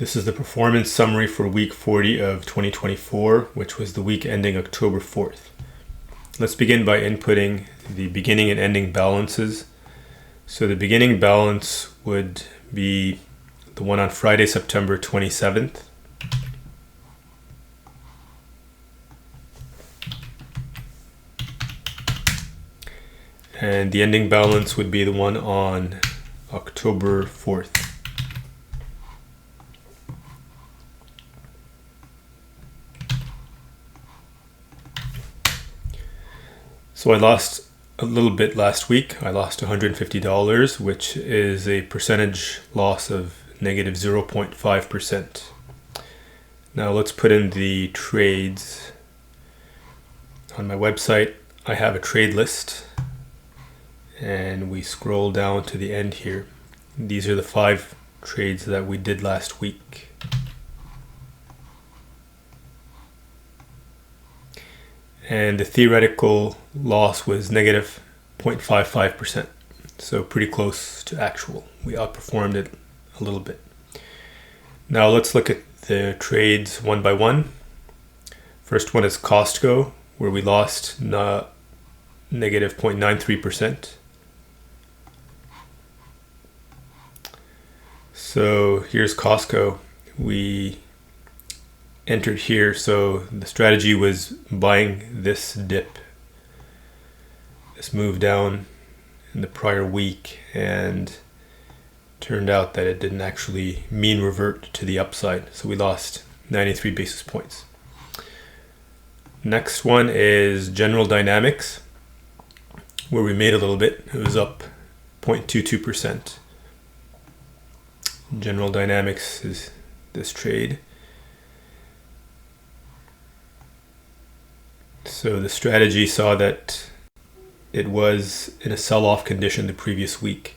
This is the performance summary for week 40 of 2024, which was the week ending October 4th. Let's begin by inputting the beginning and ending balances. So the beginning balance would be the one on Friday, September 27th. And the ending balance would be the one on October 4th. So I lost a little bit last week. I lost $150, which is a percentage loss of negative 0.5%. Now let's put in the trades. On my website, I have a trade list, and we scroll down to the end here. These are the 5 trades that we did last week. And the theoretical loss was negative 0.55%, so pretty close to actual. We outperformed it a little bit. Now let's look at the trades one by one. First one is Costco, where we lost negative 0.93%. So here's Costco. We entered here, so the strategy was buying this dip, this move down in the prior week, and turned out that it didn't actually mean revert to the upside, so we lost 93 basis points. Next one is General Dynamics, where we made a little bit. It was up 0.22%. General Dynamics is this trade. So the strategy saw that it was in a sell-off condition the previous week,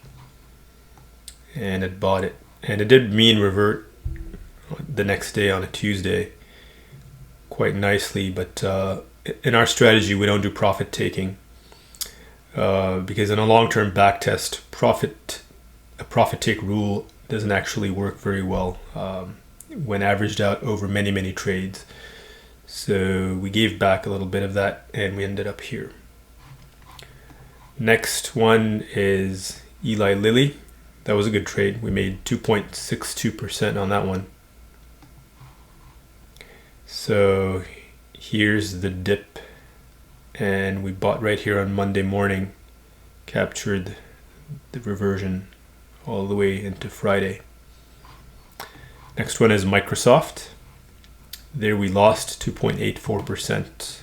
and it bought it. And it did mean revert the next day on a Tuesday quite nicely, but in our strategy we don't do profit taking because in a long-term backtest, a profit take rule doesn't actually work very well when averaged out over many trades. So we gave back a little bit of that, and we ended up here. Next one is Eli Lilly. That was a good trade. We made 2.62% on that one. So here's the dip, and we bought right here on Monday morning, captured the reversion all the way into Friday. Next one is Microsoft. There we lost 2.84%.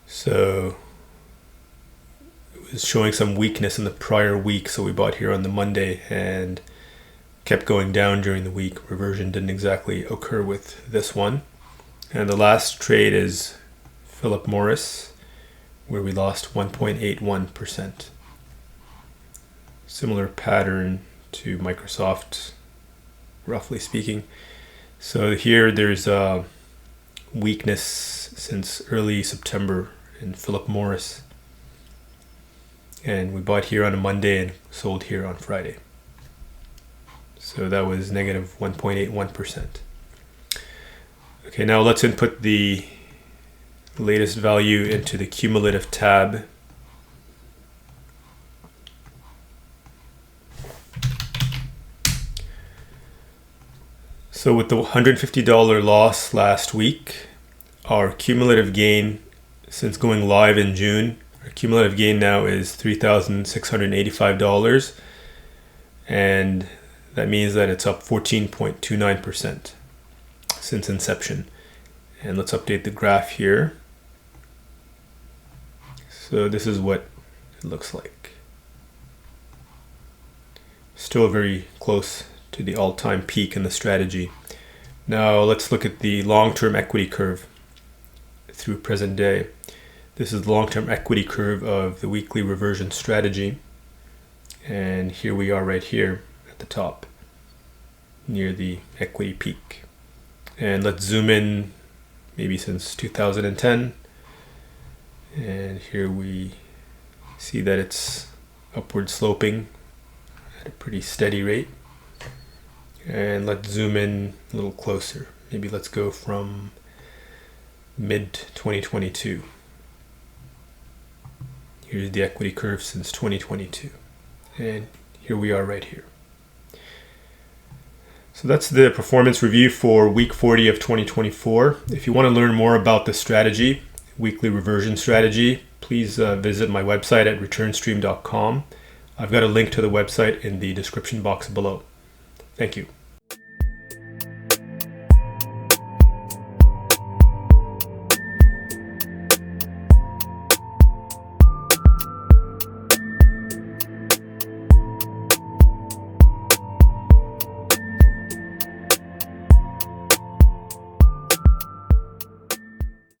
So it was showing some weakness in the prior week, so we bought here on the Monday and kept going down during the week. Reversion didn't exactly occur with this one. And the last trade is Philip Morris, where we lost 1.81%. Similar pattern to Microsoft, roughly speaking. So here there's a weakness since early September in Philip Morris, and we bought here on a Monday and sold here on Friday. So that was negative 1.81%. Okay, now let's input the latest value into the cumulative tab. So with the $150 loss last week, our cumulative gain since going live in June, our cumulative gain now is $3,685, and that means that it's up 14.29% since inception. And let's update the graph here. So this is what it looks like. Still very close to the all-time peak in the strategy. Now let's look at the long-term equity curve through present day. This is the long-term equity curve of the weekly reversion strategy, and here we are right here at the top near the equity peak. And let's zoom in maybe since 2010, and here we see that it's upward sloping at a pretty steady rate. And let's zoom in a little closer. Maybe let's go from mid 2022. Here's the equity curve since 2022. And here we are right here. So that's the performance review for week 40 of 2024. If you want to learn more about this strategy, weekly reversion strategy, please visit my website at returnstream.com. I've got a link to the website in the description box below. Thank you.